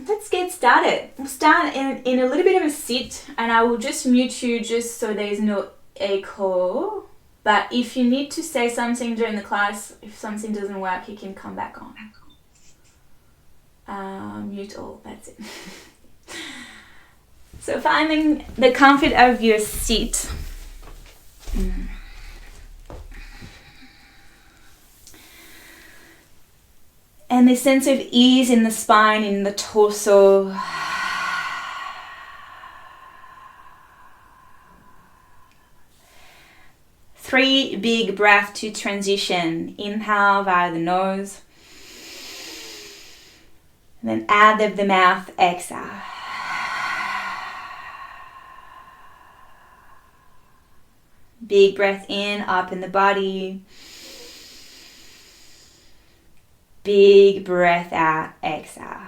Let's get started. We'll start in a little bit of a sit, and I will just mute you just so there's no echo. But if you need to say something during the class, if something doesn't work, you can come back on. Mute all, that's it. So finding the comfort of your seat. And the sense of ease in the spine, in the torso. 3 big breaths to transition. Inhale via the nose. And then out of the mouth, exhale. Big breath in, up in the body. Big breath out, exhale.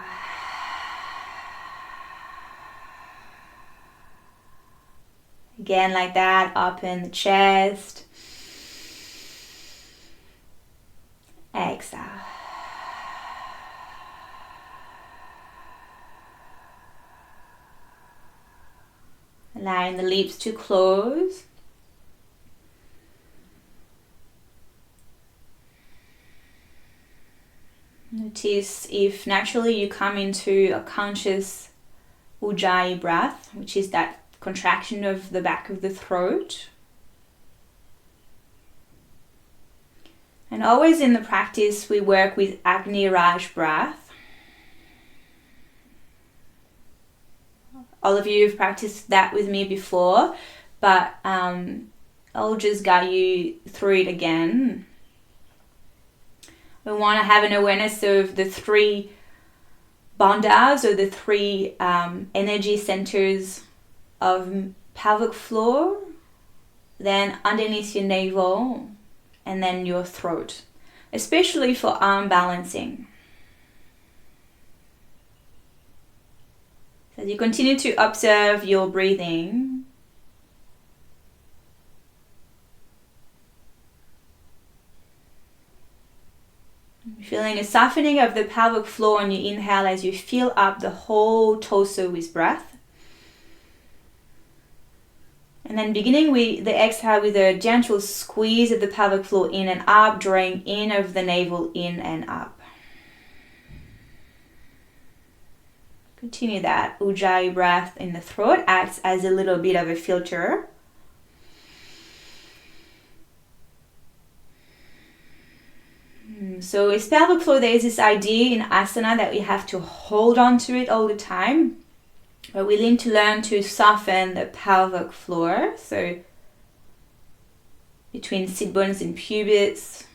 Again like that, open the chest. Exhale. Allowing the lips to close. Notice if naturally you come into a conscious Ujjayi breath, which is that contraction of the back of the throat. And always in the practice we work with Agni Raj breath. All of you have practiced that with me before, but I'll just guide you through it again. We want to have an awareness of the 3 bandhas, or the 3 energy centers of pelvic floor, then underneath your navel, and then your throat, especially for arm balancing. So as you continue to observe your breathing, feeling a softening of the pelvic floor on your inhale as you fill up the whole torso with breath. And then beginning with the exhale with a gentle squeeze of the pelvic floor in and up, drawing in of the navel in and up. Continue that. Ujjayi breath in the throat acts as a little bit of a filter. So with pelvic floor, there is this idea in asana that we have to hold on to it all the time. But we need to learn to soften the pelvic floor. So between sit bones and pubis,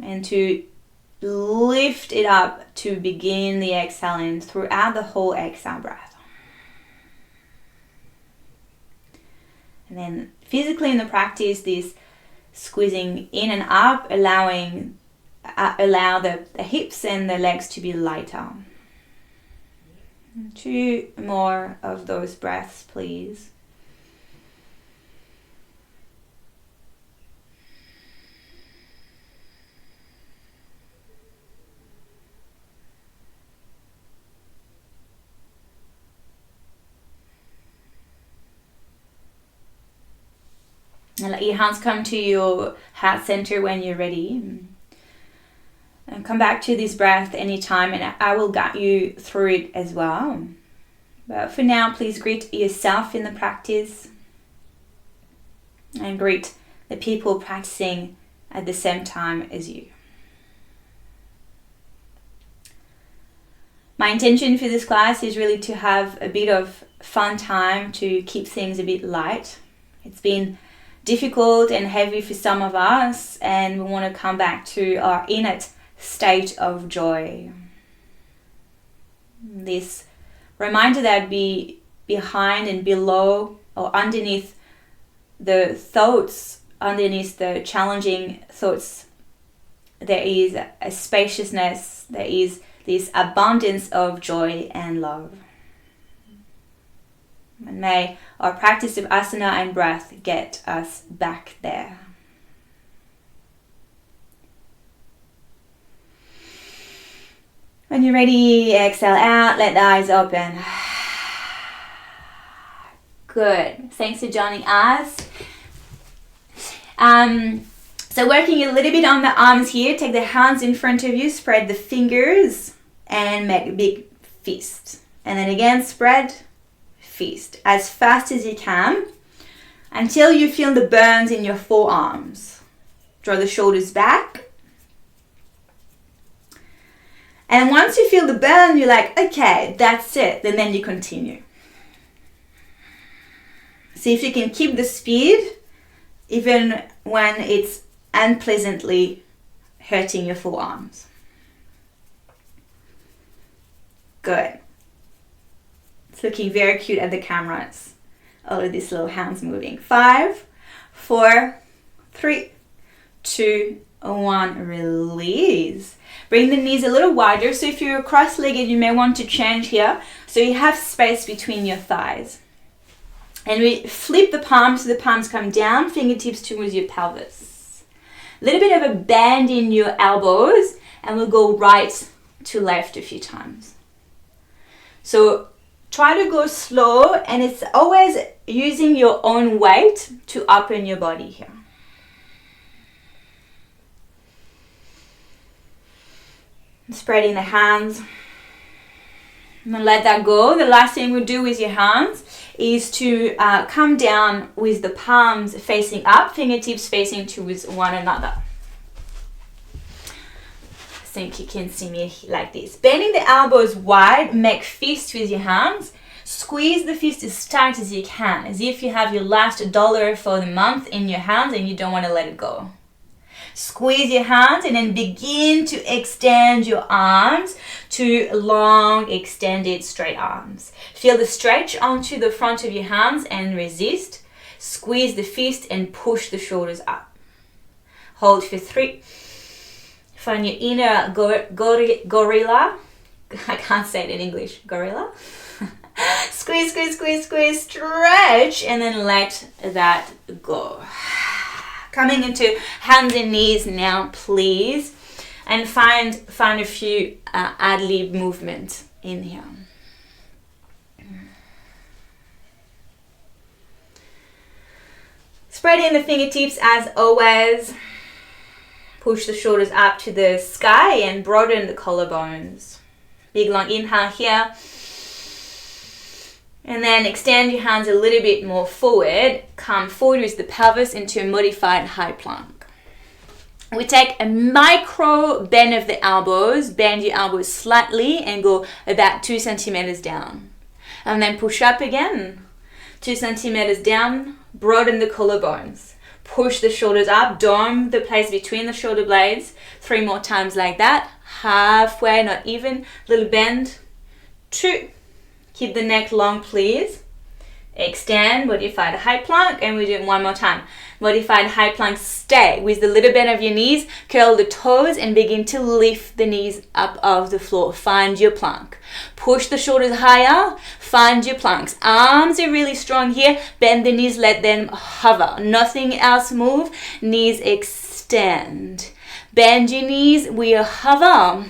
and to lift it up to begin the exhale and throughout the whole exhale breath. And then physically in the practice, this squeezing in and up, allow the hips and the legs to be lighter. 2 more of those breaths, please. And let your hands come to your heart center when you're ready. And come back to this breath anytime, and I will guide you through it as well. But for now, please greet yourself in the practice and greet the people practicing at the same time as you. My intention for this class is really to have a bit of fun time, to keep things a bit light. It's been difficult and heavy for some of us, and we want to come back to our innate state of joy. This reminder that behind and below or underneath the thoughts, underneath the challenging thoughts, there is a spaciousness, there is this abundance of joy and love. And may our practice of asana and breath get us back there. When you're ready, exhale out, let the eyes open. Good. Thanks for joining us. So working a little bit on the arms here, take the hands in front of you, spread the fingers and make a big fist. And then again, spread, fist as fast as you can until you feel the burns in your forearms. Draw the shoulders back. And once you feel the burn, you're like, okay, that's it. And then you continue. See if you can keep the speed even when it's unpleasantly hurting your forearms. Good. It's looking very cute at the cameras. All of these little hands moving. 5, 4, 3, 2, 1. Release. Bring the knees a little wider. So if you're cross-legged, you may want to change here. So you have space between your thighs. And we flip the palms so the palms come down, fingertips towards your pelvis. A little bit of a bend in your elbows, and we'll go right to left a few times. So try to go slow, and it's always using your own weight to open your body here. Spreading the hands. And then let that go. The last thing we'll do with your hands is to come down with the palms facing up, fingertips facing towards one another. I think you can see me like this. Bending the elbows wide, make fists with your hands. Squeeze the fist as tight as you can, as if you have your last dollar for the month in your hands and you don't want to let it go. Squeeze your hands and then begin to extend your arms to long, extended, straight arms. Feel the stretch onto the front of your hands and resist. Squeeze the fist and push the shoulders up. Hold for 3. Find your inner gorilla. I can't say it in English. Gorilla. Squeeze, squeeze, squeeze, squeeze, stretch, and then let that go. Coming into hands and knees now, please, and find a few ad-lib movements in here. Spreading the fingertips as always. Push the shoulders up to the sky and broaden the collarbones. Big long inhale here. And then extend your hands a little bit more forward. Come forward with the pelvis into a modified high plank. We take a micro bend of the elbows. Bend your elbows slightly and go about 2 centimeters down. And then push up again. 2 centimeters down. Broaden the collarbones. Push the shoulders up. Dome the place between the shoulder blades. 3 more times like that. Halfway, not even. Little bend. 2. Keep the neck long, please. Extend, modified high plank, and we do it one more time. Modified high plank, stay with the little bend of your knees, curl the toes, and begin to lift the knees up off the floor. Find your plank. Push the shoulders higher, find your planks. Arms are really strong here. Bend the knees, let them hover. Nothing else move. Knees extend. Bend your knees, we hover.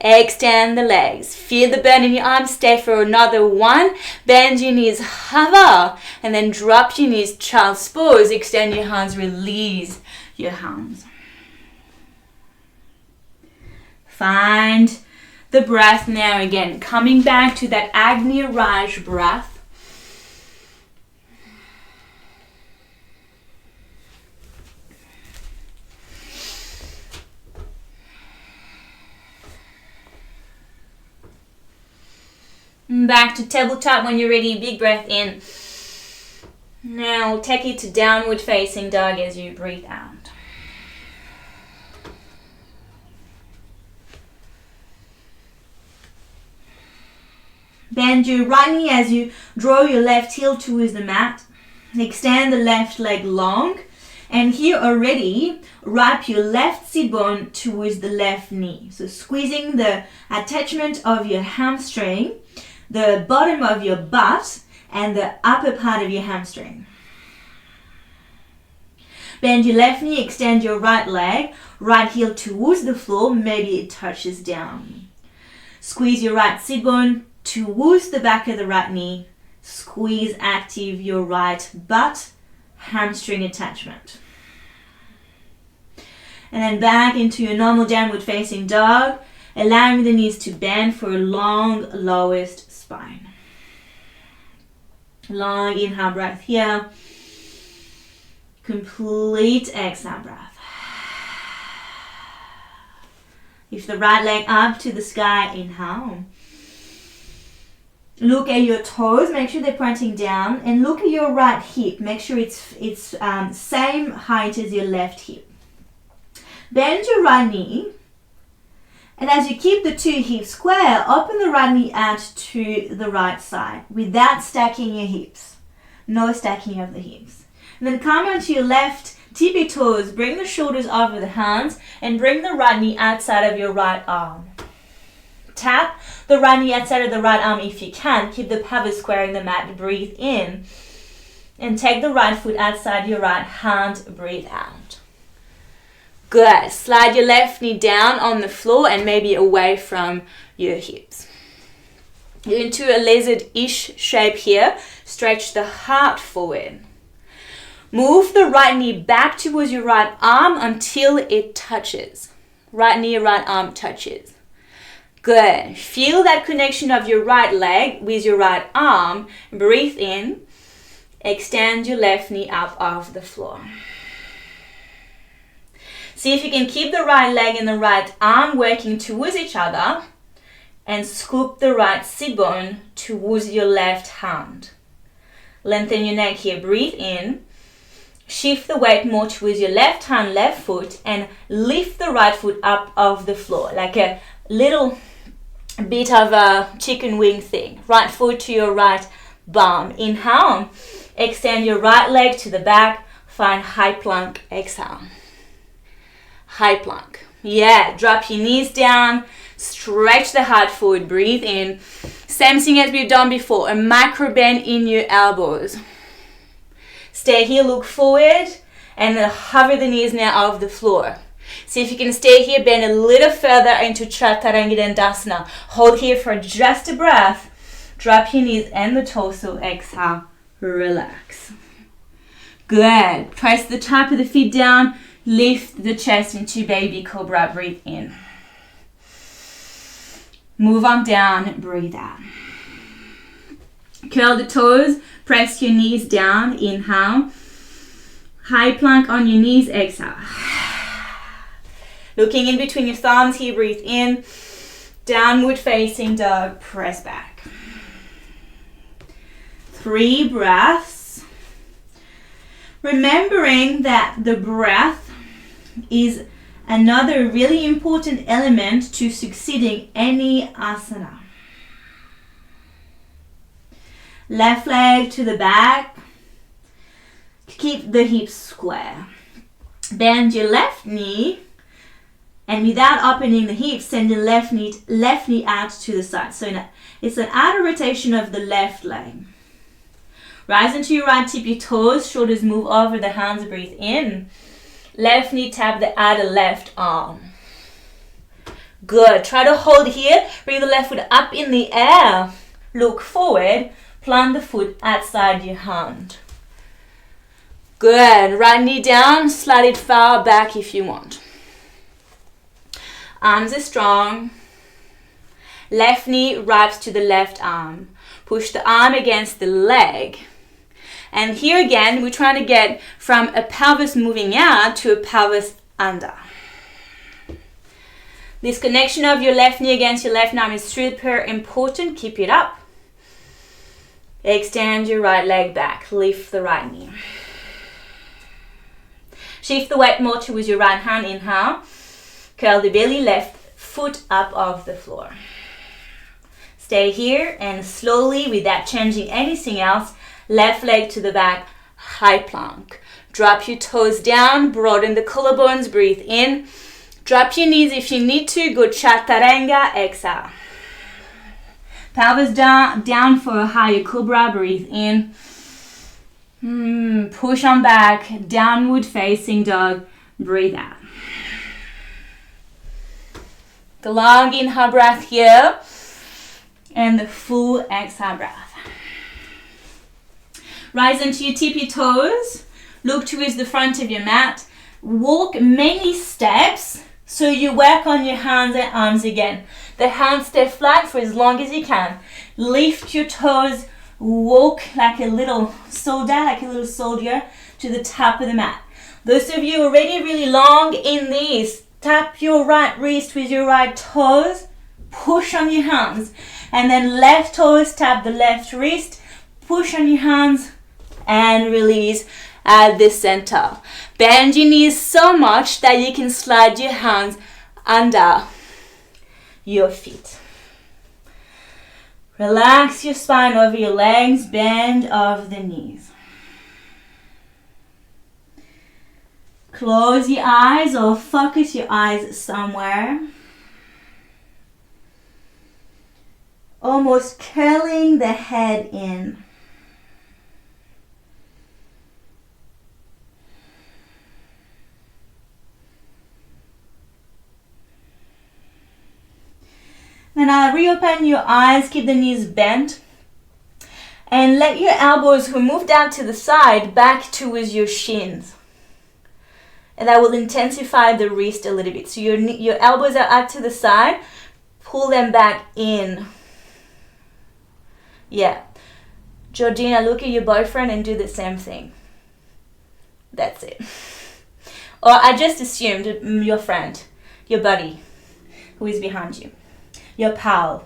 Extend the legs. Feel the burn in your arms. Stay for another 1. Bend your knees, hover. And then drop your knees, child's pose. Extend your hands, release your hands. Find the breath now again. Coming back to that Agni Raj breath. Back to tabletop when you're ready. Big breath in. Now take it to downward facing dog as you breathe out. Bend your right knee as you draw your left heel towards the mat. Extend the left leg long. And here already, wrap your left sit bone towards the left knee. So squeezing the attachment of your hamstring, the bottom of your butt, and the upper part of your hamstring. Bend your left knee, extend your right leg, right heel towards the floor, maybe it touches down. Squeeze your right sit bone towards the back of the right knee. Squeeze active your right butt, hamstring attachment. And then back into your normal downward facing dog, allowing the knees to bend for a long lowest spine. Long inhale breath here. Complete exhale breath. Lift the right leg up to the sky, inhale. Look at your toes, make sure they're pointing down, and look at your right hip. Make sure it's same height as your left hip. Bend your right knee, and as you keep the two hips square, open the right knee out to the right side without stacking your hips. No stacking of the hips. And then come onto your left tippy toes, bring the shoulders over the hands, and bring the right knee outside of your right arm. Tap the right knee outside of the right arm if you can. Keep the pelvis square in the mat. Breathe in. And take the right foot outside your right hand. Breathe out. Good. Slide your left knee down on the floor and maybe away from your hips. You're into a lizard-ish shape here. Stretch the heart forward. Move the right knee back towards your right arm until it touches. Right knee, right arm touches. Good. Feel that connection of your right leg with your right arm. Breathe in. Extend your left knee up off the floor. See if you can keep the right leg and the right arm working towards each other, and scoop the right sit bone towards your left hand. Lengthen your neck here. Breathe in. Shift the weight more towards your left hand, left foot, and lift the right foot up off the floor, like a little bit of a chicken wing thing. Right foot to your right bum. Inhale. Extend your right leg to the back. Find high plank. Exhale. High plank. Yeah, drop your knees down. Stretch the heart forward. Breathe in. Same thing as we've done before. A micro bend in your elbows. Stay here, look forward, and then hover the knees now off the floor. See if you can stay here, bend a little further into Chaturanga Dandasana. Hold here for just a breath. Drop your knees and the torso. Exhale, relax. Good. Press the top of the feet down. Lift the chest into baby cobra. Breathe in. Move on down. Breathe out. Curl the toes. Press your knees down. Inhale. High plank on your knees. Exhale. Looking in between your thumbs here. Breathe in. Downward facing dog. Press back. 3 breaths. Remembering that the breath is another really important element to succeeding any asana. Left leg to the back. Keep the hips square. Bend your left knee, and without opening the hips, send the left knee out to the side. So it's an outer rotation of the left leg. Rise into your right, tip your toes, shoulders move over the hands, breathe in. Left knee tap the outer left arm. Good. Try to hold here. Bring the left foot up in the air. Look forward. Plant the foot outside your hand. Good. Right knee down. Slide it far back if you want. Arms are strong. Left knee wraps to the left arm. Push the arm against the leg. And here again, we're trying to get from a pelvis moving out to a pelvis under. This connection of your left knee against your left arm is super important. Keep it up. Extend your right leg back. Lift the right knee. Shift the weight more towards your right hand. Inhale. Curl the belly, left foot up off the floor. Stay here and slowly, without changing anything else, left leg to the back, high plank. Drop your toes down, broaden the collarbones, breathe in. Drop your knees if you need to, go Chaturanga, exhale. Pelvis down for a higher cobra, breathe in. Push on back, downward facing dog, breathe out. The long inhale breath here and the full exhale breath. Rise onto your tippy toes. Look towards the front of your mat. Walk many steps so you work on your hands and arms again. The hands stay flat for as long as you can. Lift your toes. Walk like a little soldier to the top of the mat. Those of you already really long in this, tap your right wrist with your right toes, push on your hands, and then left toes tap the left wrist, push on your hands, and release at the center. Bend your knees so much that you can slide your hands under your feet. Relax your spine over your legs, bend of the knees. Close your eyes or focus your eyes somewhere. Almost curling the head in. Then reopen your eyes, keep the knees bent. And let your elbows move down to the side, back towards your shins. And that will intensify the wrist a little bit. So your elbows are up to the side. Pull them back in. Yeah. Georgina, look at your boyfriend and do the same thing. That's it. Or I just assumed your friend, your buddy, who is behind you. Your pal.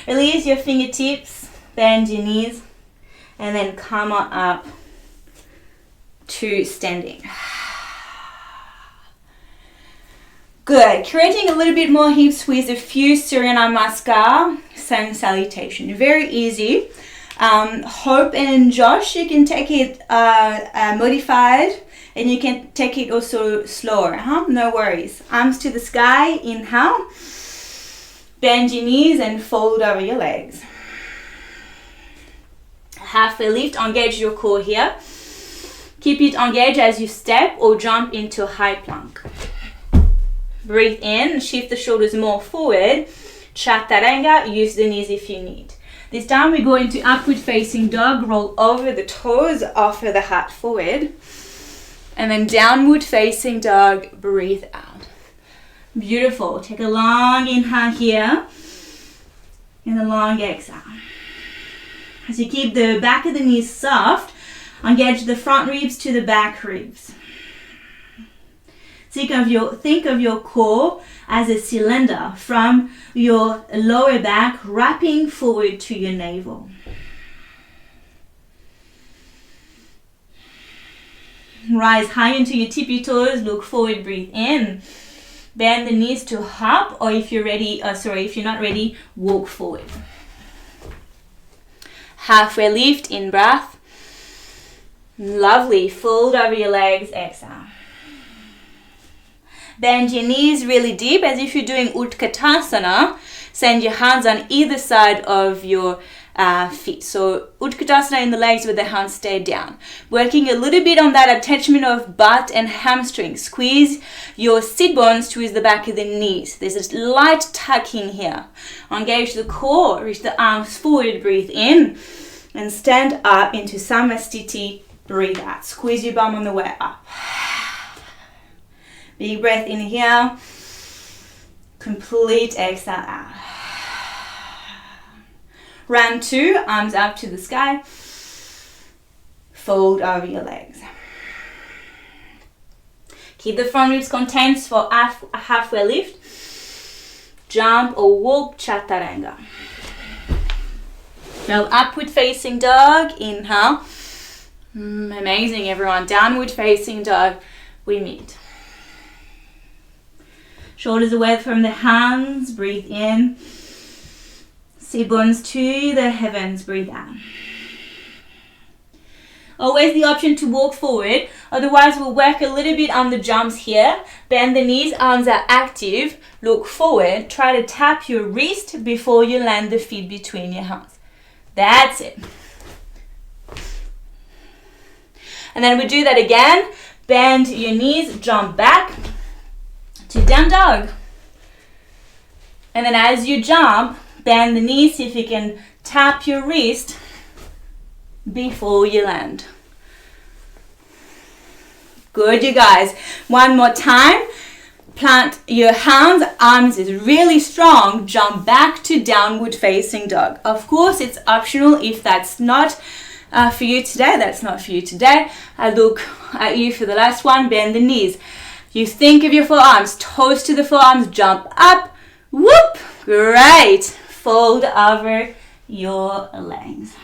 Release your fingertips. Bend your knees. And then come on up to standing. Good. Creating a little bit more hips with a few Surya Namaskar, sun salutation. Very easy. Hope and Josh, you can take it modified and you can take it also slower. No worries. Arms to the sky. Inhale. Bend your knees and fold over your legs. Halfway lift. Engage your core here. Keep it engaged as you step or jump into a high plank. Breathe in, shift the shoulders more forward. Chaturanga, use the knees if you need. This time we go into upward facing dog, roll over the toes, offer the heart forward. And then downward facing dog, breathe out. Beautiful. Take a long inhale here and a long exhale. As you keep the back of the knees soft, engage the front ribs to the back ribs. Think of your core as a cylinder from your lower back wrapping forward to your navel. Rise high into your tippy toes, look forward, breathe in. Bend the knees to hop, or if you're not ready, walk forward. Halfway lift, in breath. Lovely, fold over your legs, exhale. Bend your knees really deep as if you're doing Utkatasana. Send your hands on either side of your feet. So Utkatasana in the legs with the hands stay down. Working a little bit on that attachment of butt and hamstring. Squeeze your sit bones towards the back of the knees. There's a light tucking here. Engage the core. Reach the arms forward. Breathe in. And stand up into Samastiti. Breathe out. Squeeze your bum on the way up. Big breath in here. Complete exhale out. Round 2, arms up to the sky. Fold over your legs. Keep the front ribs contained for a halfway lift. Jump or walk, chaturanga. Now upward facing dog, inhale. Amazing everyone. Downward facing dog, we meet. Shoulders away from the hands, breathe in. Sit bones to the heavens, breathe out. Always the option to walk forward, otherwise we'll work a little bit on the jumps here. Bend the knees, arms are active, look forward, try to tap your wrist before you land the feet between your hands. That's it. And then we do that again. Bend your knees, jump back to down dog. And then as you jump, bend the knees, see if you can tap your wrist before you land. Good, you guys. One more time. Plant your hands, arms is really strong. Jump back to downward facing dog. Of course, it's optional if that's not for you today. That's not for you today. I look at you for the last one. Bend the knees. You think of your forearms, toes to the forearms, jump up. Whoop! Great. Fold over your legs.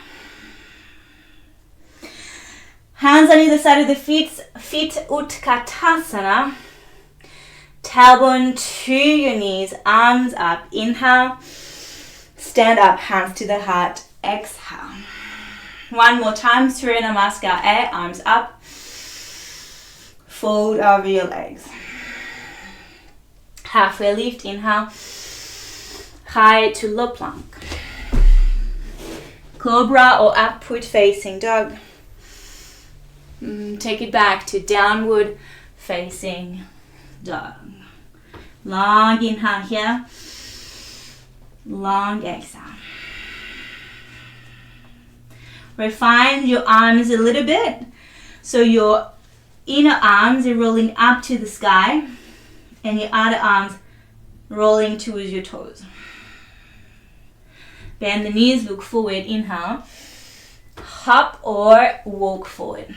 Hands on either side of the feet, Utkatasana. Tailbone to your knees, arms up. Inhale, stand up, hands to the heart. Exhale. One more time, Surya Namaskar, arms up. Fold over your legs. Halfway lift, inhale. High to low plank. Cobra or upward facing dog. Take it back to downward facing dog. Long inhale here. Long exhale. Refine your arms a little bit. So your inner arms are rolling up to the sky and your outer arms rolling towards your toes. Bend the knees, look forward, inhale. Hop or walk forward.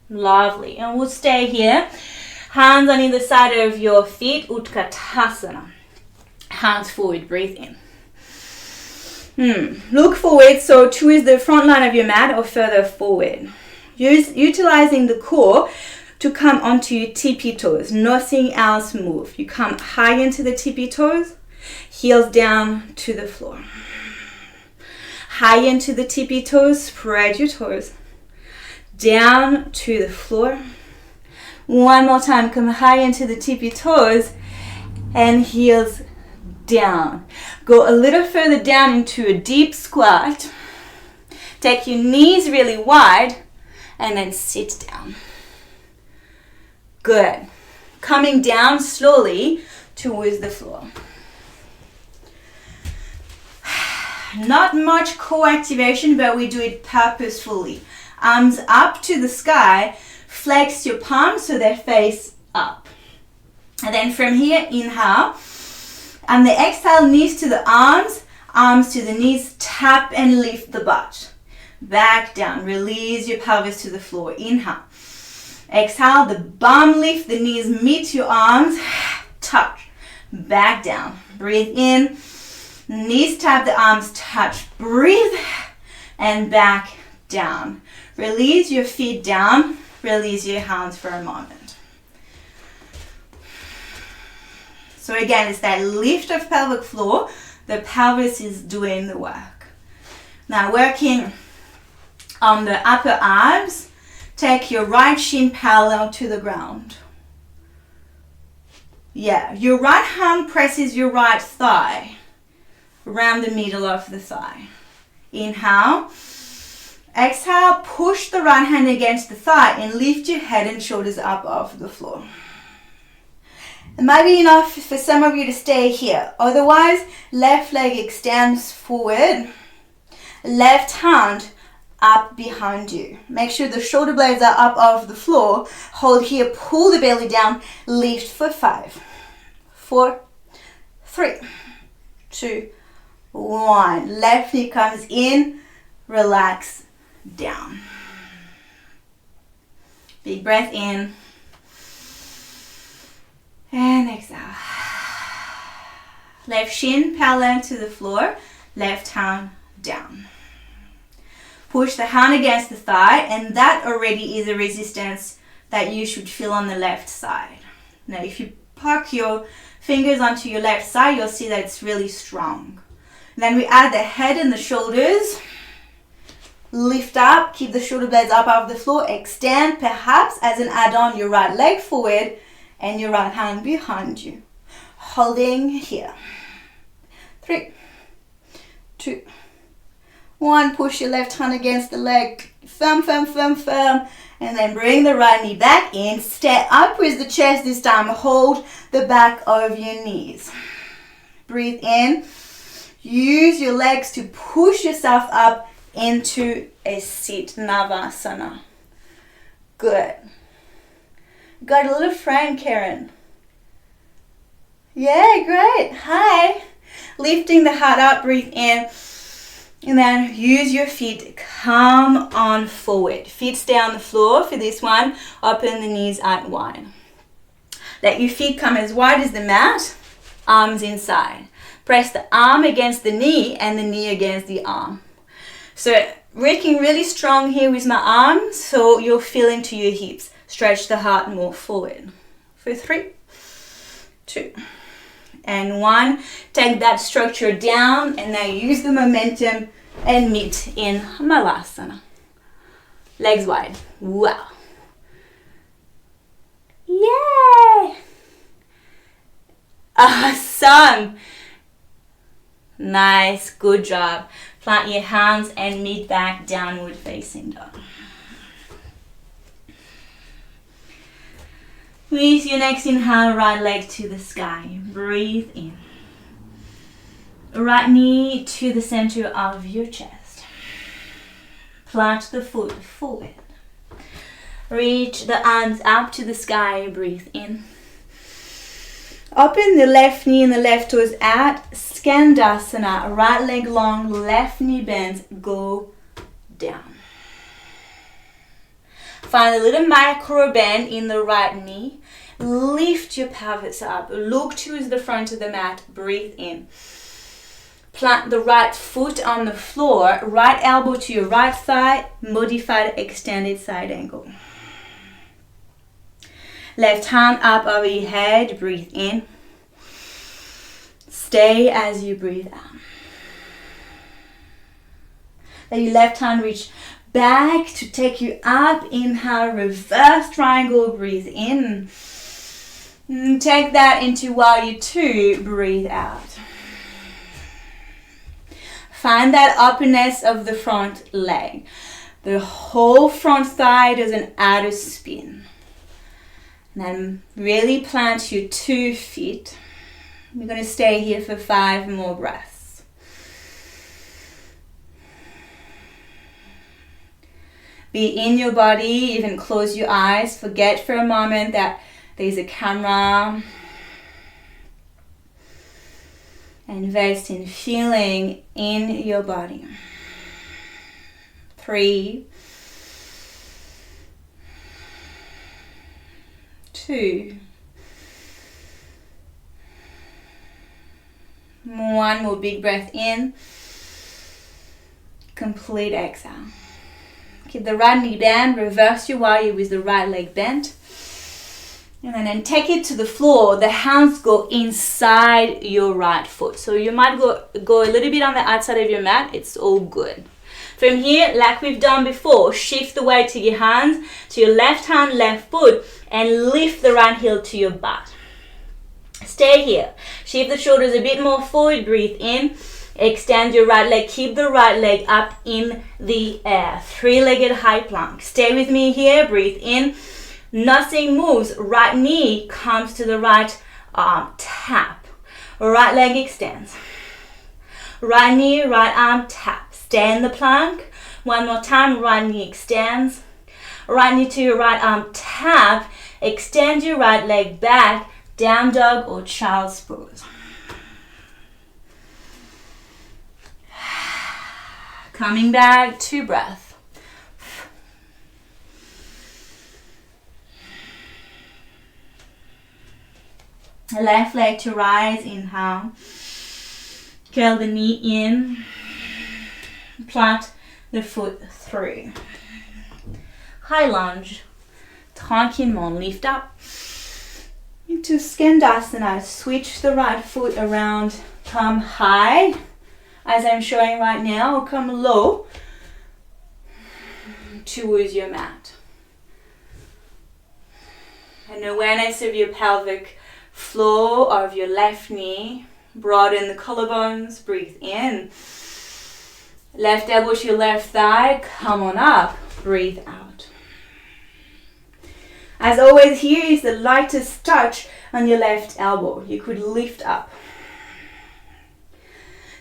Lovely. And we'll stay here. Hands on either side of your feet, Utkatasana. Hands forward, breathe in. Look forward, so towards the front line of your mat or further forward. Utilizing the core to come onto your tippy toes. Nothing else move. You come high into the tippy toes, heels down to the floor. High into the tippy toes, spread your toes. Down to the floor. One more time, come high into the tippy toes and heels down. Go a little further down into a deep squat. Take your knees really wide and then sit down. Good. Coming down slowly towards the floor. Not much core activation, but we do it purposefully. Arms up to the sky. Flex your palms so they face up. And then from here, inhale. And the exhale, knees to the arms, arms to the knees. Tap and lift the butt. Back down. Release your pelvis to the floor. Inhale. Exhale, the bum lift, the knees meet your arms. Touch. Back down. Breathe in. Knees tap, the arms touch. Breathe. And back down. Release your feet down. Release your hands for a moment. So again, it's that lift of pelvic floor. The pelvis is doing the work. Now working on the upper abs. Take your right shin parallel to the ground. Yeah, your right hand presses your right thigh around the middle of the thigh. Inhale. Exhale, push the right hand against the thigh and lift your head and shoulders up off the floor. It might be enough for some of you to stay here. Otherwise, left leg extends forward. Left hand up behind you. Make sure the shoulder blades are up off the floor. Hold here, pull the belly down, lift for 5, 4, 3, 2, 1. Left knee comes in, relax, down. Big breath in. And exhale. Left shin parallel to the floor, left hand down. Push the hand against the thigh, and that already is a resistance that you should feel on the left side. Now, if you park your fingers onto your left side, you'll see that it's really strong. Then we add the head and the shoulders. Lift up, keep the shoulder blades up off the floor. Extend, perhaps as an add-on, your right leg forward and your right hand behind you. Holding here. 3, 2, 1, push your left hand against the leg. Firm, firm, firm, firm. And then bring the right knee back in. Stay up with the chest this time. Hold the back of your knees. Breathe in. Use your legs to push yourself up into a sit navasana. Good. Got a little friend, Karen. Yeah, great. Hi. Lifting the heart up, breathe in. And then use your feet, come on forward. Feet stay on the floor for this one. Open the knees out wide. Let your feet come as wide as the mat. Arms inside. Press the arm against the knee and the knee against the arm. So working really strong here with my arms so you'll feel into your hips. Stretch the heart more forward. For 3, 2, and 1. Take that structure down and now use the momentum and meet in Malasana. Legs wide. Wow. Yay! Awesome. Nice. Good job. Plant your hands and meet back downward facing dog. With your next inhale, right leg to the sky. Breathe in. Right knee to the center of your chest. Plant the foot forward. Reach the arms up to the sky. Breathe in. Open the left knee and the left toes out. Skandasana. Right leg long, left knee bends. Go down. Find a little micro bend in the right knee. Lift your pelvis up. Look towards the front of the mat. Breathe in. Plant the right foot on the floor. Right elbow to your right thigh. Modified extended side angle. Left hand up over your head. Breathe in. Stay as you breathe out. Let your left hand reach back to take you up. Inhale, reverse triangle. Breathe in. Take that into warrior 2. Breathe out. Find that upperness of the front leg. The whole front thigh does an outer spin. And then really plant your 2 feet. We're going to stay here for 5 more breaths. Be in your body, even close your eyes. Forget for a moment that there's a camera. Invest in feeling in your body. 3, 2, 1 more big breath in. Complete exhale. Keep the right knee bent. Reverse your warrior with the right leg bent. And then take it to the floor. The hands go inside your right foot. So you might go a little bit on the outside of your mat. It's all good. From here, like we've done before, shift the weight to your hands, to your left hand, left foot, and lift the right heel to your butt. Stay here. Shift the shoulders a bit more forward. Breathe in. Extend your right leg. Keep the right leg up in the air. 3-legged high plank. Stay with me here. Breathe in. Nothing moves. Right knee comes to the right arm. Tap. Right leg extends. Right knee, right arm, tap. Stay in the plank. One more time. Right knee extends. Right knee to your right arm, tap. Extend your right leg back. Down dog or child's pose. Coming back to breath. Left leg to rise, inhale. Curl the knee in. Plant the foot through. High lunge. Tranquillement lift up. Into Skandasana. Switch the right foot around. Come high, as I'm showing right now, or come low towards your mat. An awareness of your pelvic floor of your left knee. Broaden the collarbones. Breathe in. Left elbow to your left thigh. Come on up. Breathe out. As always, here is the lightest touch on your left elbow. You could lift up.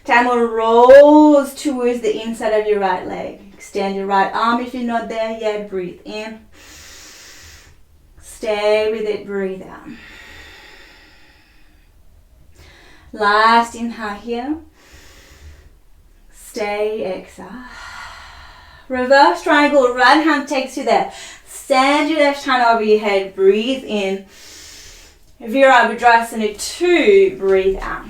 Camel rolls towards the inside of your right leg. Extend your right arm if you're not there yet. Breathe in. Stay with it. Breathe out. Last inhale here. Stay, exhale. Reverse triangle, right hand takes you there. Stand your left hand over your head. Breathe in. Virabhadrasana 2. Breathe out.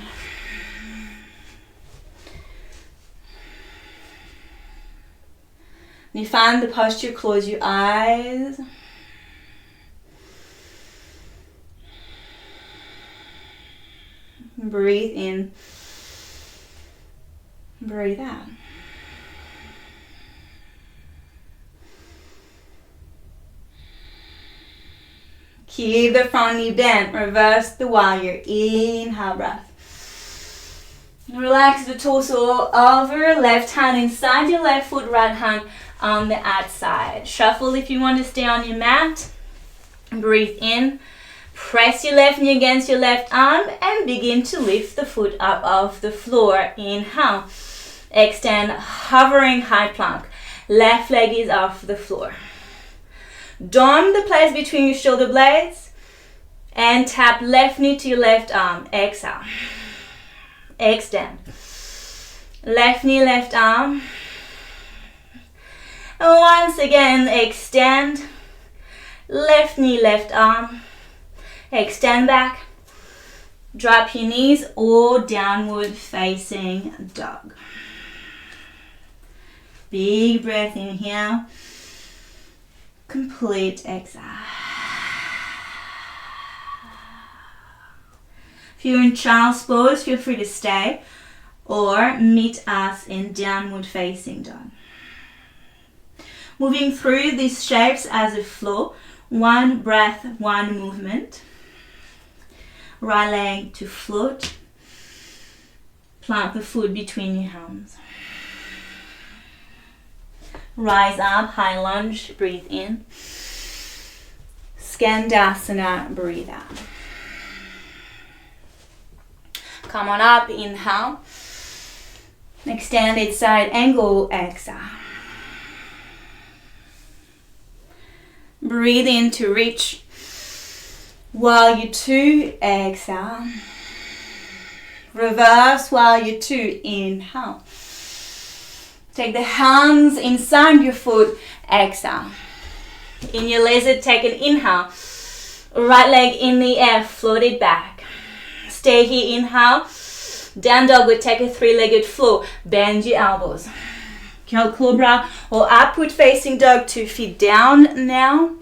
When you find the posture, close your eyes. Breathe in. Breathe out. Keep the front knee bent. Reverse the warrior. Inhale, breath. Relax the torso over. Left hand inside your left foot, right hand on the outside. Shuffle if you want to stay on your mat. Breathe in. Press your left knee against your left arm and begin to lift the foot up off the floor. Inhale. Extend, hovering high plank. Left leg is off the floor. Dome the place between your shoulder blades and tap left knee to your left arm. Exhale. Extend. Left knee, left arm. And once again, extend. Left knee, left arm. Extend back. Drop your knees or downward facing dog. Big breath in here. Complete exhale. If you're in child's pose, feel free to stay or meet us in downward facing dog. Moving through these shapes as a flow, one breath, one movement. Right leg to float. Plant the foot between your hands. Rise up, high lunge, breathe in. Skandasana, breathe out. Come on up, inhale. Extended side angle, exhale. Breathe in to reach. While you two, exhale. Reverse while you two, inhale. Take the hands inside your foot, exhale. In your lizard, take an inhale. Right leg in the air, float it back. Stay here, inhale. Down dog would take a three-legged flow. Bend your elbows. Cow cobra or upward facing dog, 2 feet down now.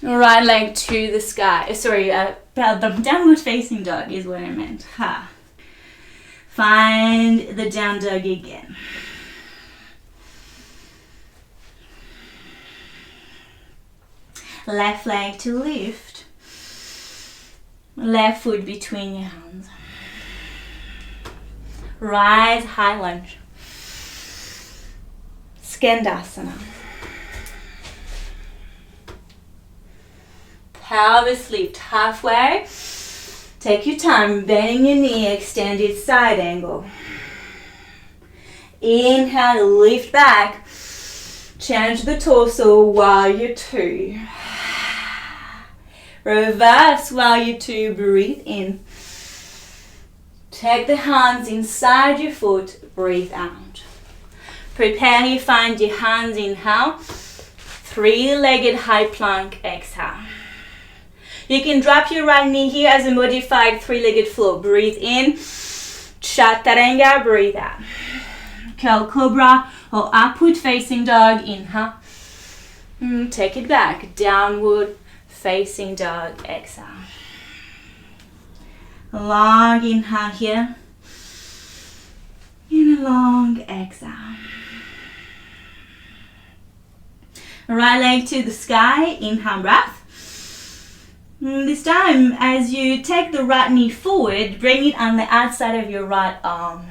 Right leg to the sky. The downward facing dog is what I meant. Ha. Find the down dog again. Left leg to lift. Left foot between your hands. Rise, high lunge. Skandasana. Pelvis lift halfway. Take your time, bending your knee, extended side angle. Inhale, lift back. Change the torso while you two. Reverse while you two, breathe in. Take the hands inside your foot, breathe out. Prepare you find your hands, inhale. Three-legged high plank, exhale. You can drop your right knee here as a modified three-legged flow. Breathe in. Chaturanga, breathe out. Cow cobra or upward facing dog, inhale. Take it back. Downward facing dog, exhale. Long inhale here. And a long exhale. Right leg to the sky, inhale breath. This time, as you take the right knee forward, bring it on the outside of your right arm.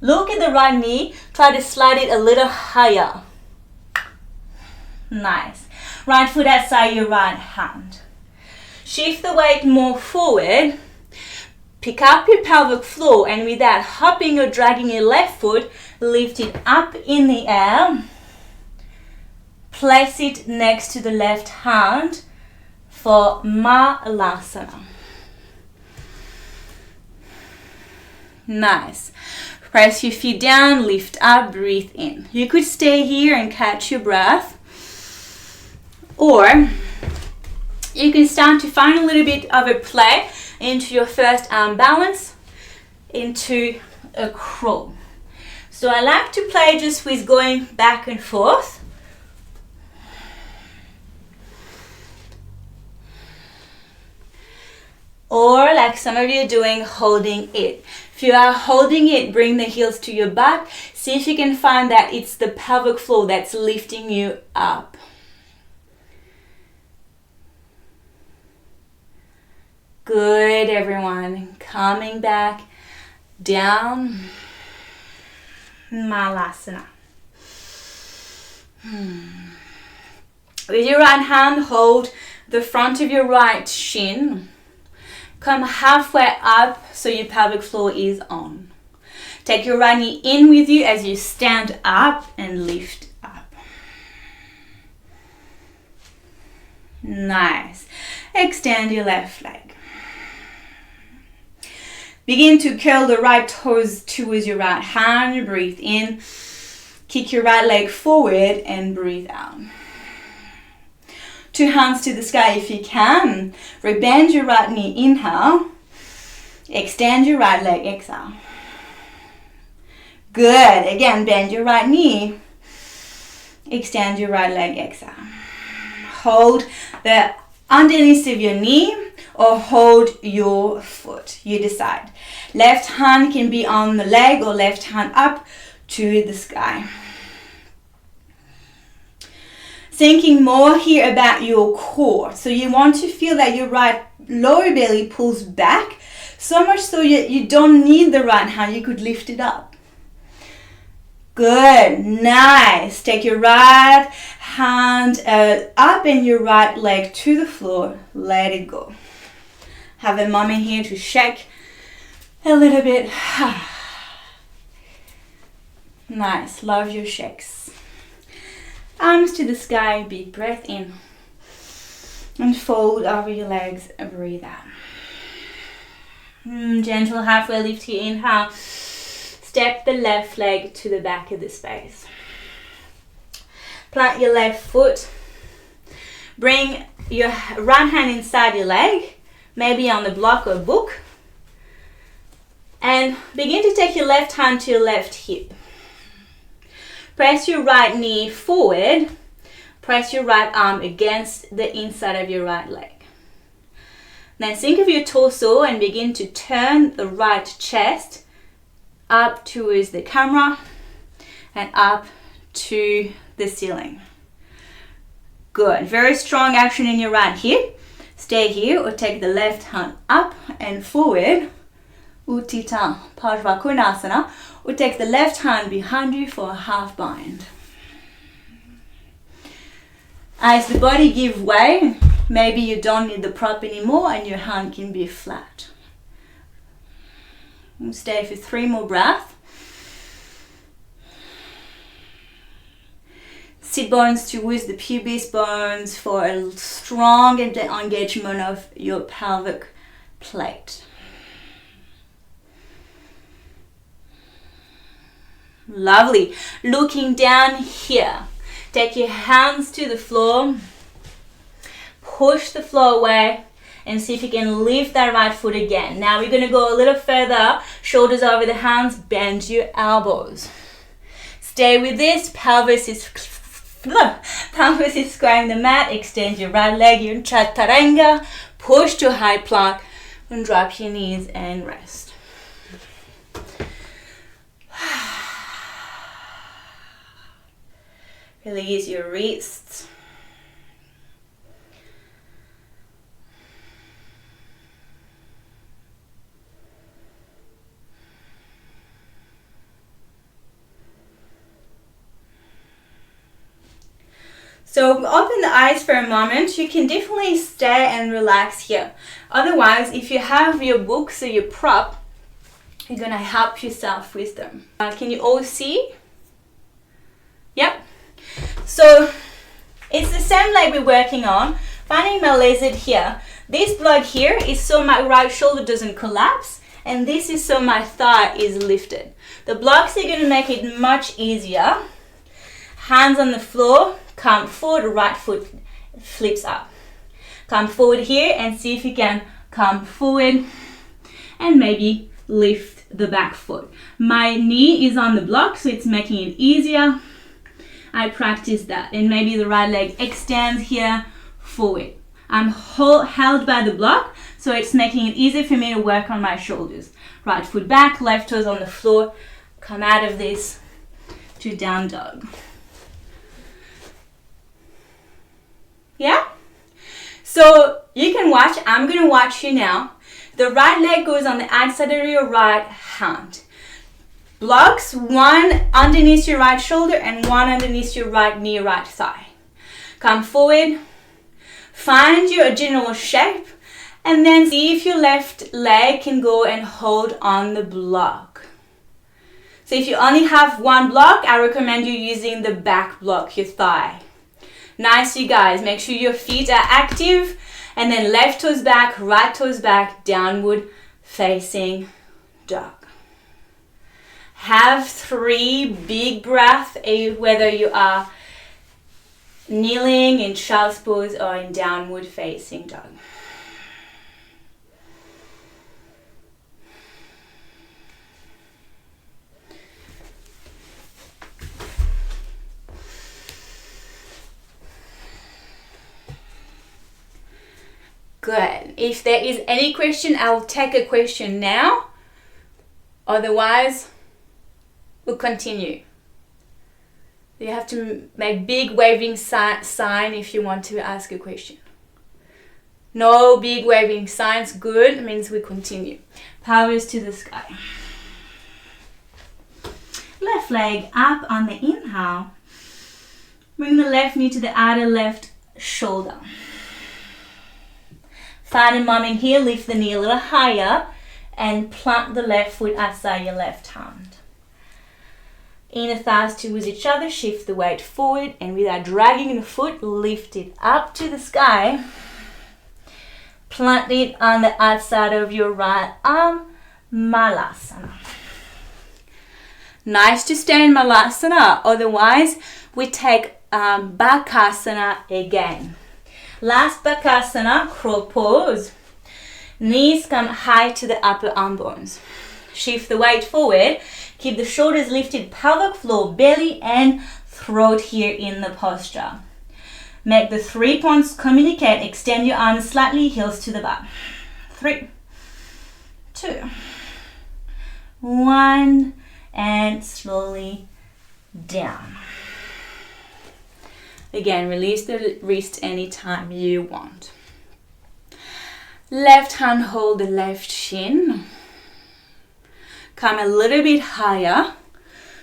Look at the right knee. Try to slide it a little higher. Nice. Right foot outside your right hand. Shift the weight more forward. Pick up your pelvic floor, and without hopping or dragging your left foot, lift it up in the air. Place it next to the left hand for Malasana. Nice. Press your feet down, lift up, breathe in. You could stay here and catch your breath, or you can start to find a little bit of a play into your first arm balance, into a crawl. So I like to play just with going back and forth. Or like some of you are doing, holding it. If you are holding it, bring the heels to your back. See if you can find that it's the pelvic floor that's lifting you up. Good, everyone. Coming back down. Malasana. With your right hand, hold the front of your right shin. Come halfway up so your pelvic floor is on. Take your right knee in with you as you stand up and lift up. Nice. Extend your left leg. Begin to curl the right toes towards your right hand. Breathe in. Kick your right leg forward and breathe out. 2 hands to the sky if you can. Rebend your right knee, inhale. Extend your right leg, exhale. Good. Again, bend your right knee. Extend your right leg, exhale. Hold the underneath of your knee or hold your foot. You decide. Left hand can be on the leg or left hand up to the sky. Thinking more here about your core. So you want to feel that your right lower belly pulls back, so much so you don't need the right hand. You could lift it up. Good. Nice. Take your right hand up and your right leg to the floor. Let it go. Have a moment here to shake a little bit. Nice. Love your shakes. Arms to the sky, big breath in. And fold over your legs and breathe out. Gentle halfway lift here, inhale. Step the left leg to the back of the space. Plant your left foot. Bring your right hand inside your leg, maybe on the block or book. And begin to take your left hand to your left hip. Press your right knee forward. Press your right arm against the inside of your right leg. Then think of your torso and begin to turn the right chest up towards the camera and up to the ceiling. Good. Very strong action in your right hip. Stay here or take the left hand up and forward. Uttita Eka Paka Koundinyasana. Or take the left hand behind you for a half bind. As the body gives way, maybe you don't need the prop anymore and your hand can be flat. And stay for 3 more breaths. Sit bones towards the pubis bones for a strong engagement of your pelvic plate. Lovely. Looking down here. Take your hands to the floor. Push the floor away and see if you can lift that right foot again. Now we're going to go a little further. Shoulders over the hands. Bend your elbows. Stay with this. Pelvis is squaring the mat. Extend your right leg. You're in chaturanga. Push to high plank and drop your knees and rest. Release your wrists. So open the eyes for a moment. You can definitely stay and relax here. Otherwise, if you have your books or your prop, you're going to help yourself with them. Can you all see? Yep. So it's the same leg we're working on. Finding my lizard here. This block here is so my right shoulder doesn't collapse, and this is so my thigh is lifted. The blocks are going to make it much easier. Hands on the floor, come forward, right foot flips up. Come forward here and see if you can come forward and maybe lift the back foot. My knee is on the block, so it's making it easier. I practice that. And maybe the right leg extends here, forward. I'm held by the block, so it's making it easier for me to work on my shoulders. Right foot back, left toes on the floor. Come out of this to down dog. Yeah? So you can watch. I'm going to watch you now. The right leg goes on the outside of your right hand. Blocks, one underneath your right shoulder and one underneath your right knee, right thigh. Come forward. Find your general shape. And then see if your left leg can go and hold on the block. So if you only have one block, I recommend you using the back block, your thigh. Nice, you guys. Make sure your feet are active. And then left toes back, right toes back, downward facing dog. Have 3 big breaths, whether you are kneeling in child's pose or in downward facing dog. Good. If there is any question, I will take a question now. Otherwise, we'll continue. You have to make big waving sign if you want to ask a question. No big waving signs. Good. Means we continue. Powers to the sky. Left leg up on the inhale. Bring the left knee to the outer left shoulder. Find a moment here, lift the knee a little higher and plant the left foot outside your left hand. Inner thighs towards each other, shift the weight forward and without dragging the foot, lift it up to the sky. Plant it on the outside of your right arm, Malasana. Nice to stay in Malasana, otherwise we take Bakasana again. Last Bakasana, crow pose. Knees come high to the upper arm bones. Shift the weight forward. Keep the shoulders lifted, pelvic floor, belly and throat here in the posture. Make the 3 points communicate. Extend your arms slightly, heels to the butt. 3, 2, 1, and slowly down. Again, release the wrist anytime you want. Left hand hold the left shin. Come a little bit higher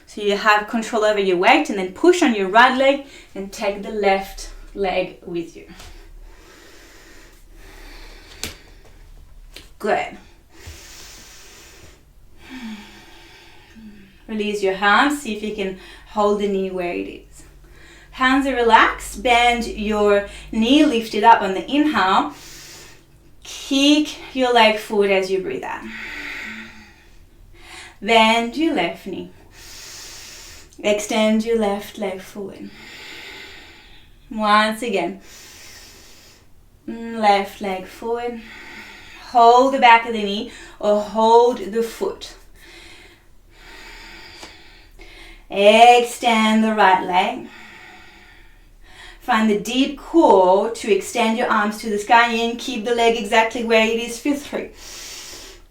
so you have control over your weight, and then push on your right leg and take the left leg with you. Good. Release your hands, see if you can hold the knee where it is. Hands are relaxed, bend your knee, lift it up on the inhale. Kick your leg forward as you breathe out. Bend your left knee. Extend your left leg forward. Once again. Left leg forward. Hold the back of the knee or hold the foot. Extend the right leg. Find the deep core to extend your arms to the sky and keep the leg exactly where it is for 3,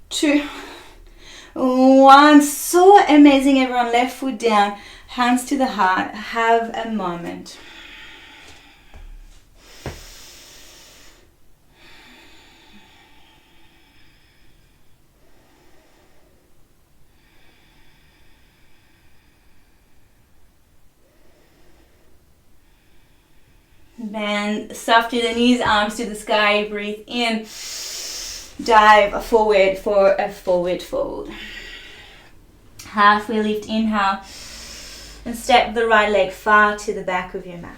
2, 1. So amazing, everyone. Left foot down, hands to the heart. Have a moment. Bend softly the knees, arms to the sky. Breathe in. Dive forward for a forward fold. Halfway lift, inhale. And step the right leg far to the back of your mat.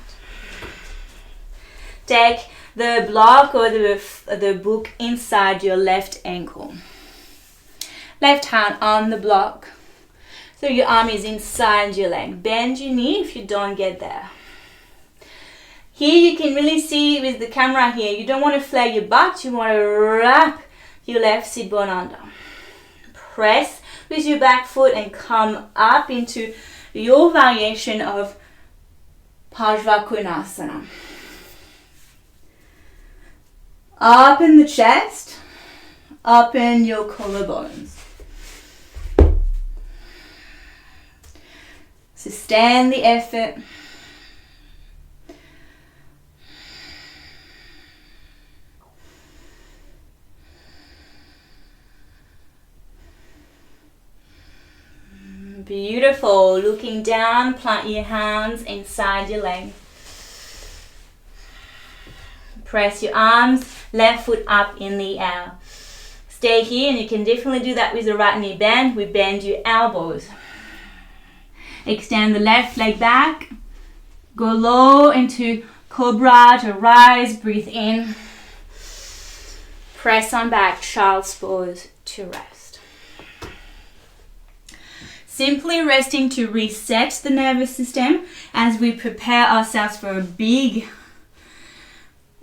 Take the block or the book inside your left ankle. Left hand on the block. So your arm is inside your leg. Bend your knee if you don't get there. Here you can really see with the camera here, you don't want to flare your butt, you want to wrap your left sit bone under. Press with your back foot and come up into your variation of Eka Paka Koundinyasana. Open the chest, open your collarbones. Sustain the effort. Beautiful. Looking down, plant your hands inside your leg. Press your arms, left foot up in the air. Stay here, and you can definitely do that with the right knee bend. We bend your elbows. Extend the left leg back. Go low into cobra to rise. Breathe in. Press on back, child's pose to rest. Simply resting to reset the nervous system as we prepare ourselves for a big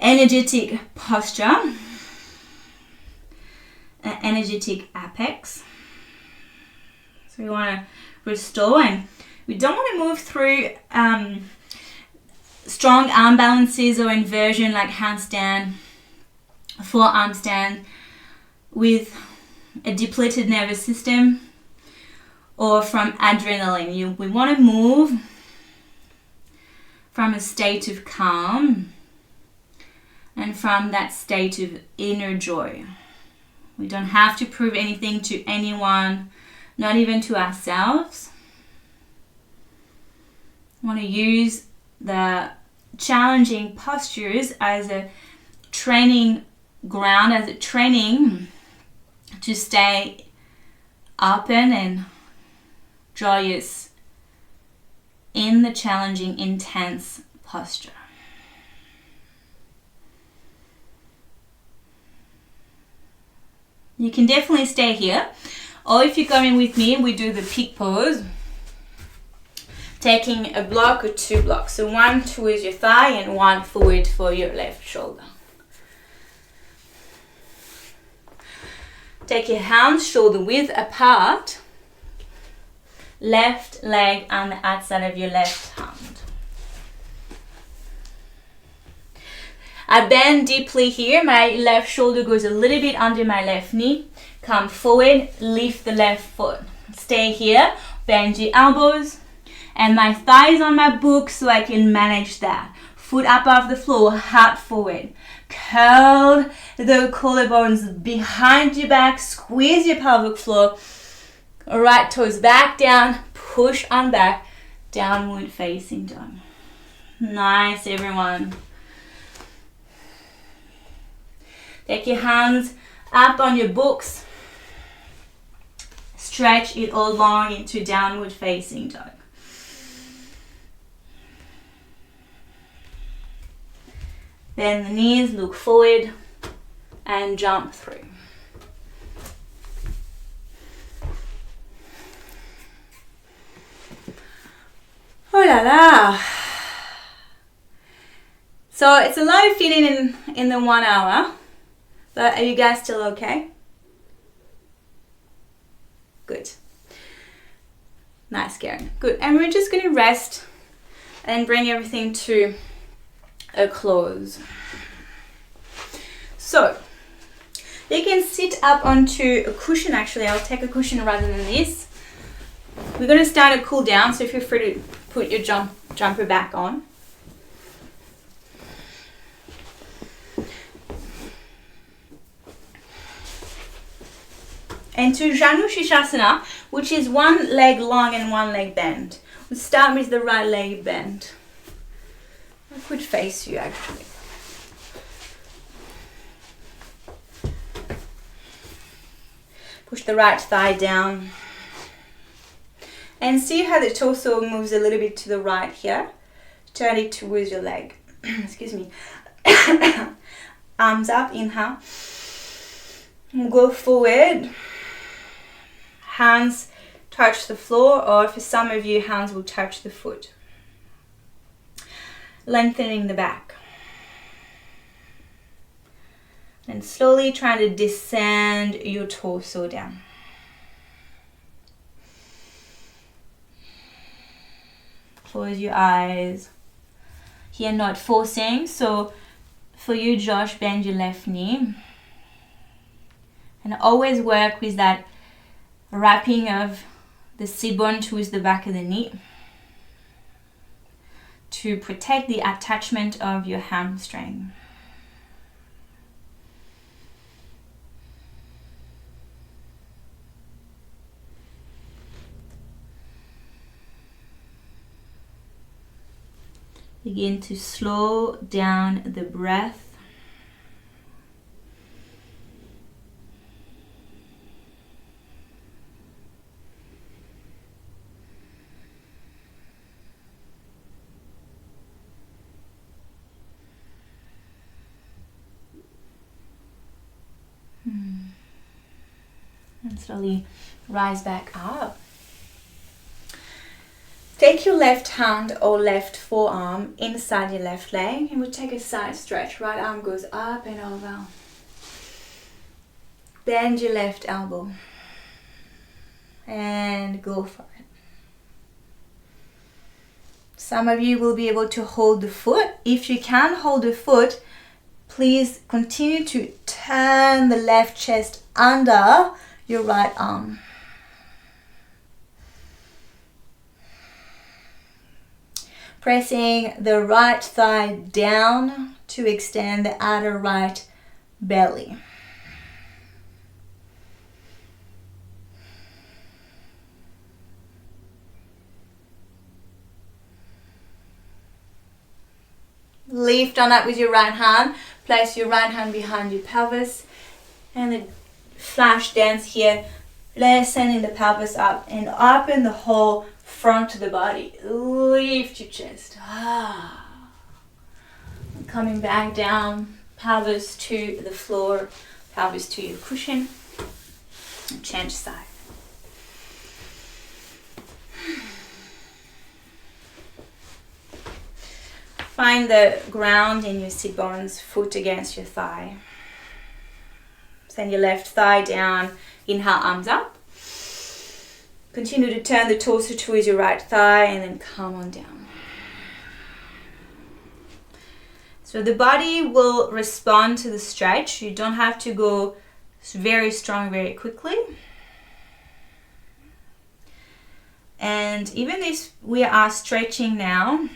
energetic posture, an energetic apex. So we want to restore, and we don't want to move through strong arm balances or inversion like handstand, forearm stand with a depleted nervous system or from adrenaline. We want to move from a state of calm and from that state of inner joy. We don't have to prove anything to anyone, not even to ourselves. We want to use the challenging postures as a training ground, as a training to stay open and joyous in the challenging, intense posture. You can definitely stay here, or if you're coming with me, we do the peak pose, taking a block or two blocks. So one towards your thigh and one forward for your left shoulder. Take your hands shoulder width apart, left leg on the outside of your left hand. I bend deeply here. My left shoulder goes a little bit under my left knee. Come forward, lift the left foot. Stay here, bend your elbows. And my thighs on my book so I can manage that. Foot up off the floor, heart forward. Curl the collarbones behind your back. Squeeze your pelvic floor. Right toes back down. Push on back. Downward facing dog. Nice, everyone. Take your hands up on your books. Stretch it all long into downward facing dog. Bend the knees, look forward, and jump through. Oh la la! So it's a lot of feeling in the 1 hour. But are you guys still okay? Good. Nice, Karen. Good. And we're just going to rest and bring everything to a close. So, you can sit up onto a cushion. Actually, I'll take a cushion rather than this. We're going to start a cool down, so feel free to put your jumper back on. And to Janu Shirshasana, which is one leg long and one leg bent. We'll start with the right leg bent. I could face you actually. Push the right thigh down. And see how the torso moves a little bit to the right here. Turn it towards your leg. Excuse me. Arms up, inhale. Go forward. Hands touch the floor, or for some of you, hands will touch the foot. Lengthening the back. And slowly trying to descend your torso down. Close your eyes. Here, not forcing. So for you, Josh, bend your left knee. And always work with that wrapping of the sit bone towards the back of the knee to protect the attachment of your hamstring. Begin to slow down the breath. And slowly rise back up. Take your left hand or left forearm inside your left leg and we'll take a side stretch. Right arm goes up and over. Bend your left elbow and go for it. Some of you will be able to hold the foot. If you can hold the foot, please continue to turn the left chest under your right arm. Pressing the right thigh down to extend the outer right belly. Lift on up with your right hand. Place your right hand behind your pelvis. And the flash dance here. Sending the pelvis up and open the whole front of the body. Lift your chest. Coming back down. Pelvis to the floor. Pelvis to your cushion. And change side. Find the ground in your sit bones, foot against your thigh. Send your left thigh down. Inhale, arms up. Continue to turn the torso towards your right thigh and then come on down. So the body will respond to the stretch. You don't have to go very strong very quickly. And even if we are stretching now,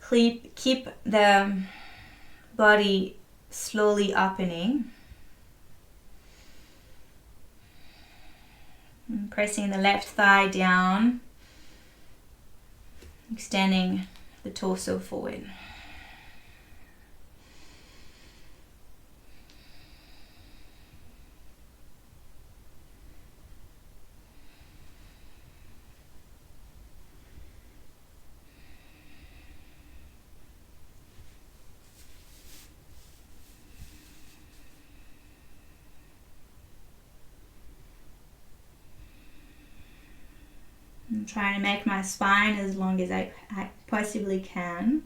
keep the body slowly opening. And pressing the left thigh down, extending the torso forward. I'm trying to make my spine as long as I possibly can.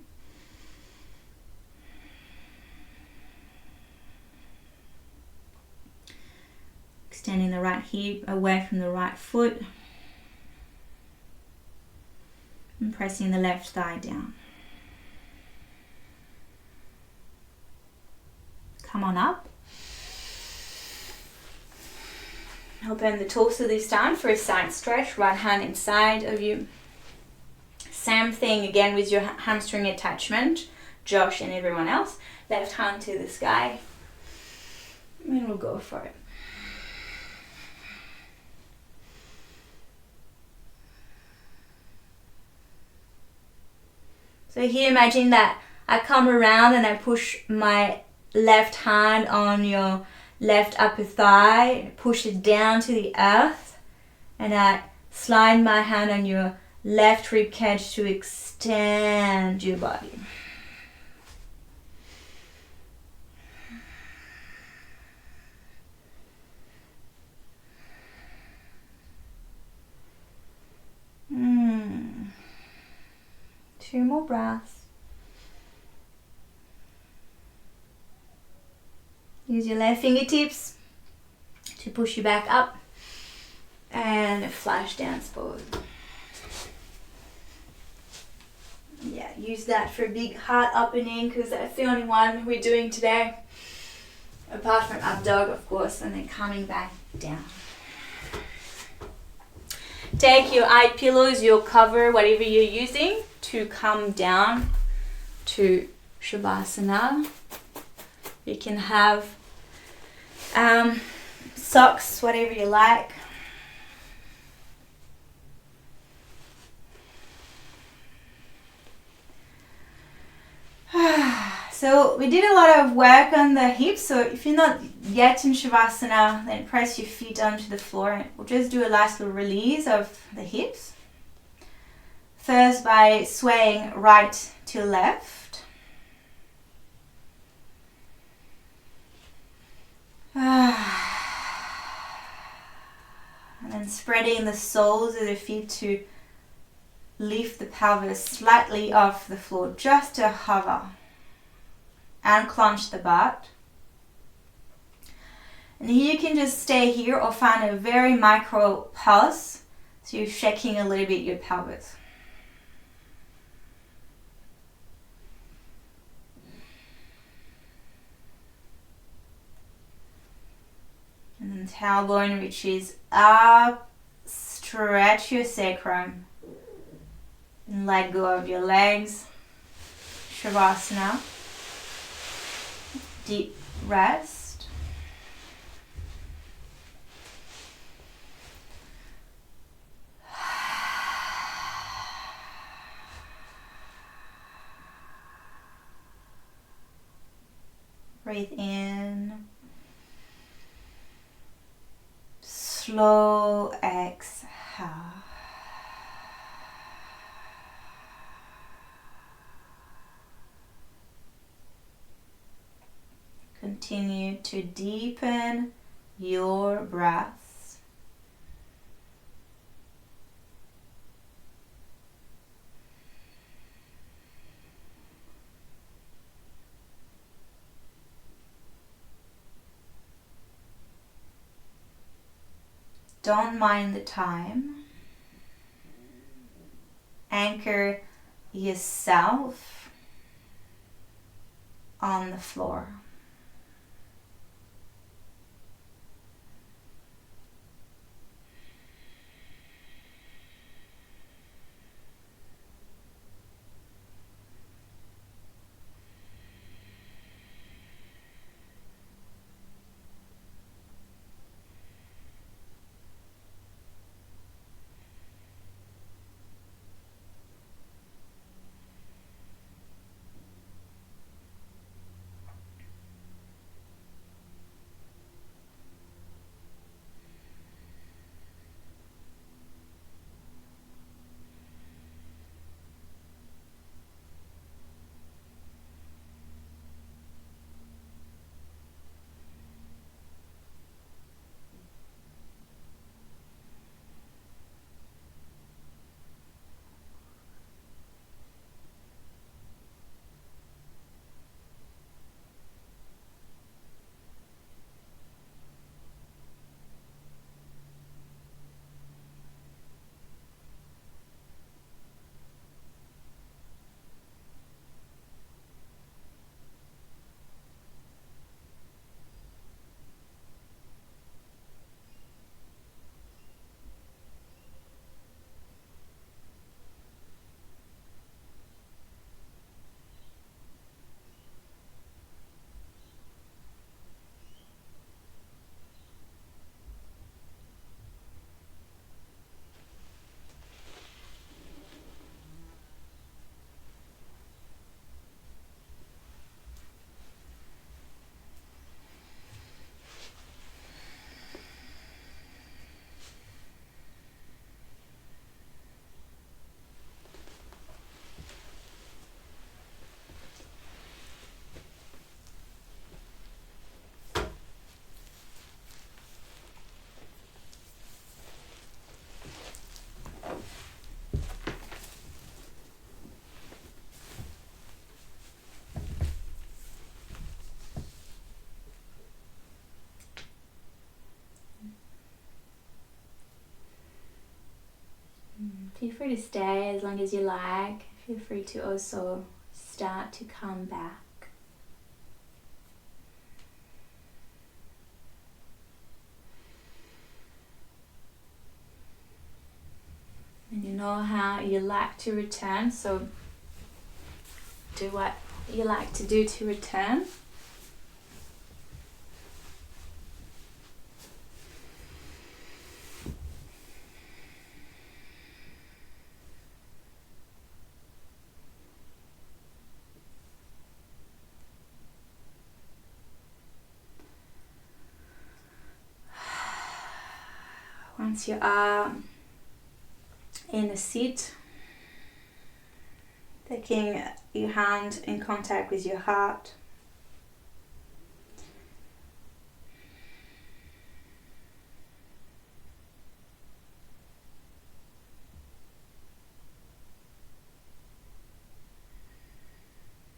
Extending the right hip away from the right foot. And pressing the left thigh down. Come on up. Open the torso this time for a side stretch. Right hand inside of you. Same thing again with your hamstring attachment. Josh and everyone else. Left hand to the sky. And we'll go for it. So here imagine that I come around and I push my left hand on your left upper thigh, push it down to the earth, and I slide my hand on your left rib cage to extend your body. Two more breaths. Use your left fingertips to push you back up and flash dance pose. Yeah, use that for a big heart opening because that's the only one we're doing today. Apart from up dog, of course, and then coming back down. Take your eye pillows, your cover, whatever you're using, to come down to Shavasana. You can have socks, whatever you like. So we did a lot of work on the hips, so if you're not yet in Shavasana, then press your feet onto the floor and we'll just do a last little release of the hips. First by swaying right to left. And then spreading the soles of the feet to lift the pelvis slightly off the floor, just to hover. And clench the butt. And here you can just stay here or find a very micro pulse, so you're shaking a little bit your pelvis. And then tailbone reaches up, stretch your sacrum, and let go of your legs. Shavasana. Deep rest. Breathe in. Slow exhale. Continue to deepen your breaths. Don't mind the time. Anchor yourself on the floor. Feel free to stay as long as you like. Feel free to also start to come back. And you know how you like to return, so do what you like to do to return. Once you are in a seat, taking your hand in contact with your heart.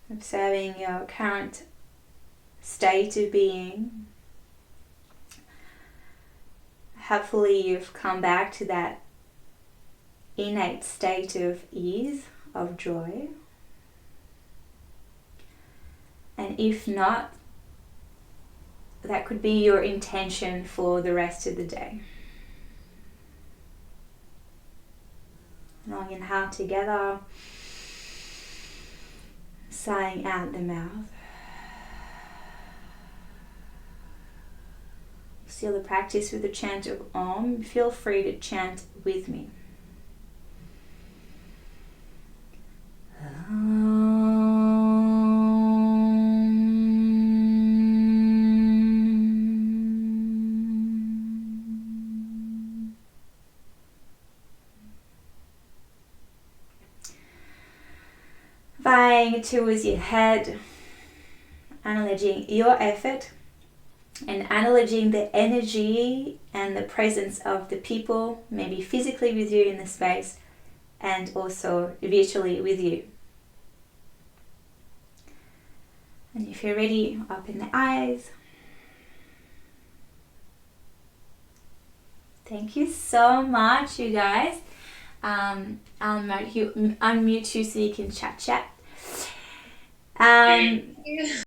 Observing your current state of being. Hopefully you've come back to that innate state of ease, of joy. And if not, that could be your intention for the rest of the day. Long inhale together, sighing out the mouth. Seal the practice with the chant of Om. Feel free to chant with me. Vying towards your head, acknowledging your effort and acknowledging the energy and the presence of the people, maybe physically with you in the space and also virtually with you. And if you're ready, open the eyes. Thank you so much, you guys. I'll unmute you so you can chat.